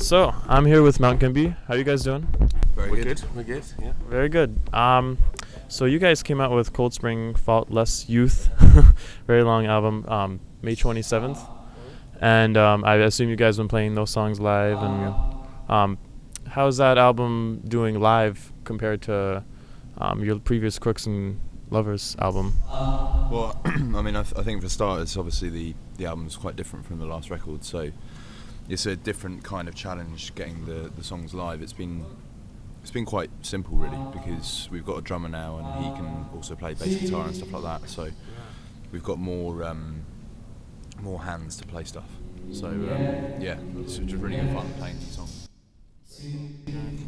So I'm here with Mount Kimbie. How you guys doing? We're good. We're good. Yeah. Very good. So you guys came out with Cold Spring Faultless Youth, very long album, May 27th, and I assume you guys been playing those songs live. And how's that album doing live compared to your previous Crooks and Lovers album? Well, I mean, I think for starters, obviously the album's quite different from the last record, so it's a different kind of challenge getting the songs live. It's been quite simple really, because we've got a drummer now and he can also play bass guitar and stuff like that. So we've got more hands to play stuff. So yeah, it's just really good fun playing these songs.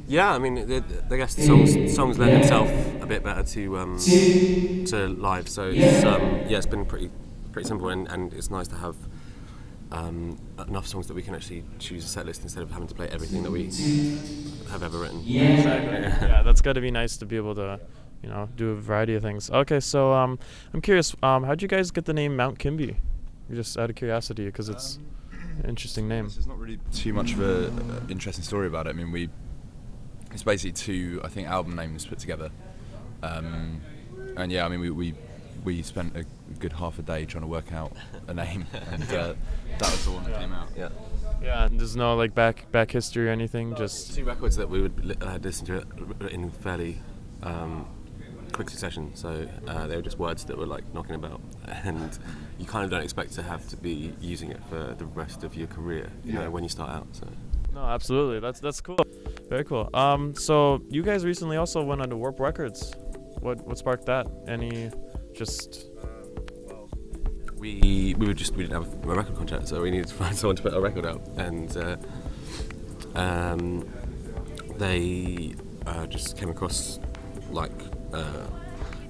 Yeah, I mean, I guess the songs lend themselves a bit better to live. So it's been pretty simple, and it's nice to have enough songs that we can actually choose a set list instead of having to play everything that we have ever written. Yeah, exactly. Yeah, that's got to be nice to be able to, do a variety of things. Okay, so I'm curious, how'd you guys get the name Mount Kimbie? Just out of curiosity, because it's an interesting name. There's not really too much of an interesting story about it. I mean, it's basically two, I think, album names put together. And yeah, I mean, we spent a good half a day trying to work out a name, and that was the one that came out. Yeah. Yeah, and there's no back history or anything. Just two records that we would listen to in fairly quick succession. So they were just words that were like knocking about, and you kind of don't expect to have to be using it for the rest of your career, when you start out. So. No, absolutely. That's cool. Very cool. So you guys recently also went on to Warp Records. What sparked that? Any just? We didn't have a record contract, so we needed to find someone to put a record out, and they just came across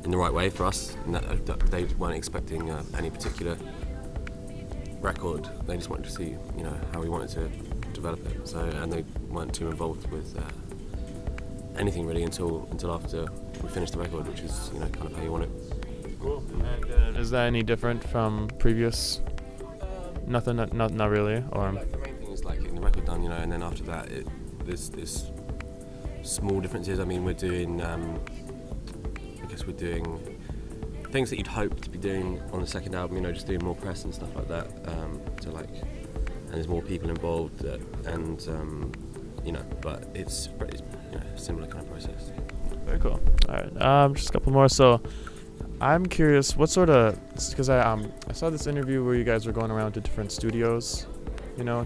in the right way for us. And they weren't expecting any particular record. They just wanted to see, how we wanted to develop it. So, and they weren't too involved with anything really until after we finished the record, which is kind of how you want it. Cool. And is that any different from previous? Nothing. Not really. Or the main thing is getting the record done, and then after that, there's small differences. I mean, we're doing. I guess we're doing things that you'd hope to be doing on the second album. Just doing more press and stuff like that. And there's more people involved, but it's a similar kind of process. Very cool. All right. Just a couple more. So. I'm curious, what sort of, because I saw this interview where you guys were going around to different studios,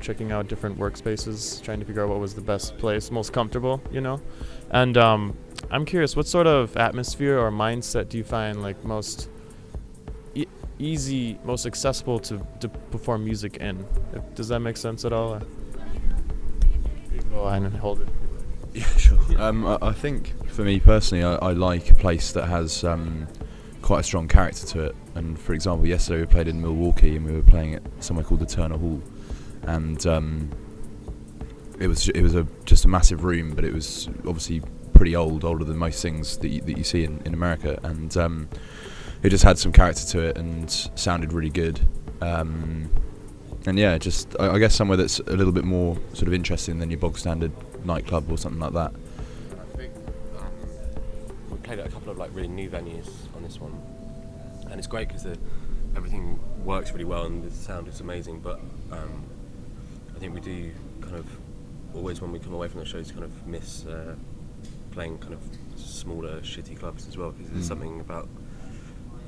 checking out different workspaces, trying to figure out what was the best place, most comfortable, and I'm curious, what sort of atmosphere or mindset do you find most easy, most accessible to perform music in? Does that make sense at all? Or? You can go ahead and hold it. Yeah, sure. I think for me personally, I like a place that has quite a strong character to it. And for example, yesterday we played in Milwaukee and we were playing at somewhere called the Turner Hall, and it was just a massive room, but it was obviously pretty older than most things that you see in America, and it just had some character to it and sounded really good. And yeah, just I guess somewhere that's a little bit more sort of interesting than your bog standard nightclub or something like that. I think we played at a couple of really new venues on this one, and it's great because everything works really well and the sound is amazing. But I think we do kind of always, when we come away from the shows, kind of miss playing kind of smaller, shitty clubs as well, because there's something about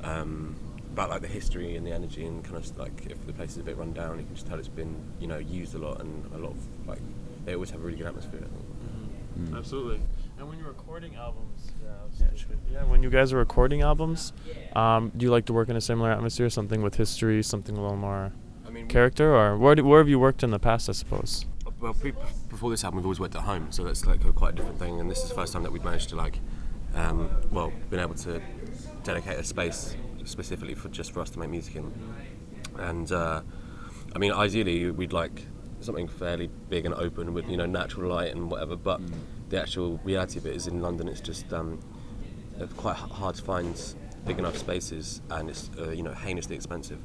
the history and the energy, and kind of if the place is a bit run down, you can just tell it's been used a lot, and a lot of they always have a really good atmosphere, I think. Mm-hmm. Absolutely. And when you're recording albums, when you guys are recording albums, do you like to work in a similar atmosphere, something with history, something a little more character, or where have you worked in the past, I suppose? Well, before this album, we've always worked at home, so that's quite a different thing. And this is the first time that we've managed to been able to dedicate a space specifically for us to make music in. And I mean, ideally, we'd like something fairly big and open with natural light and whatever. But the actual reality of it is, in London, it's just quite hard to find big enough spaces, and it's heinously expensive.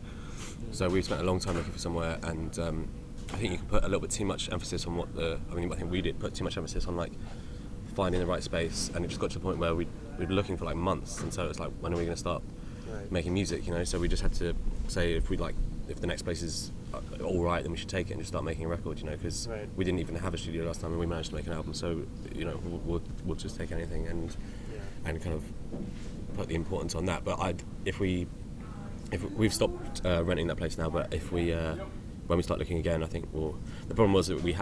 So we've spent a long time looking for somewhere, and I think you can put a little bit too much emphasis on I think we did put too much emphasis on like finding the right space, and it just got to the point where we'd been looking for like months, and so it's like, when are we going to start making music, you know? So we just had to say, if the next place is all right, then we should take it and just start making a record, you know, because we didn't even have a studio last time, and we managed to make an album. So, you know, we'll just take anything and kind of put the importance on that. But if we've stopped renting that place now, but if we when we start looking again, I think the problem was that we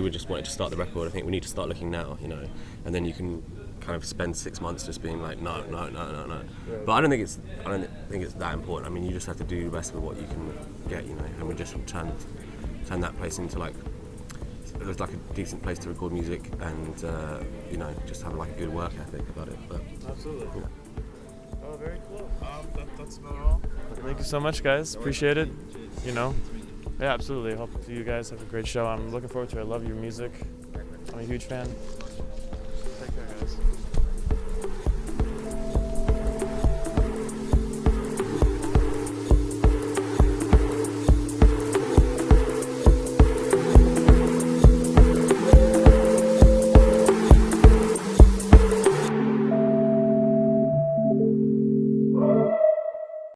were just wanting to start the record. I think we need to start looking now, you know, and then you can kind of spend 6 months just being like no. But I don't think it's that important. I mean, you just have to do the best with what you can get, you know. And we just turned that place into like, it was like a decent place to record music, and you know, just have like a good work ethic about it. But absolutely. Cool. Oh, very cool. That's about all. Thank you so much, guys. Appreciate it. You know. Yeah, absolutely. Hope you guys have a great show. I'm looking forward to it. I love your music. I'm a huge fan. Take care, guys.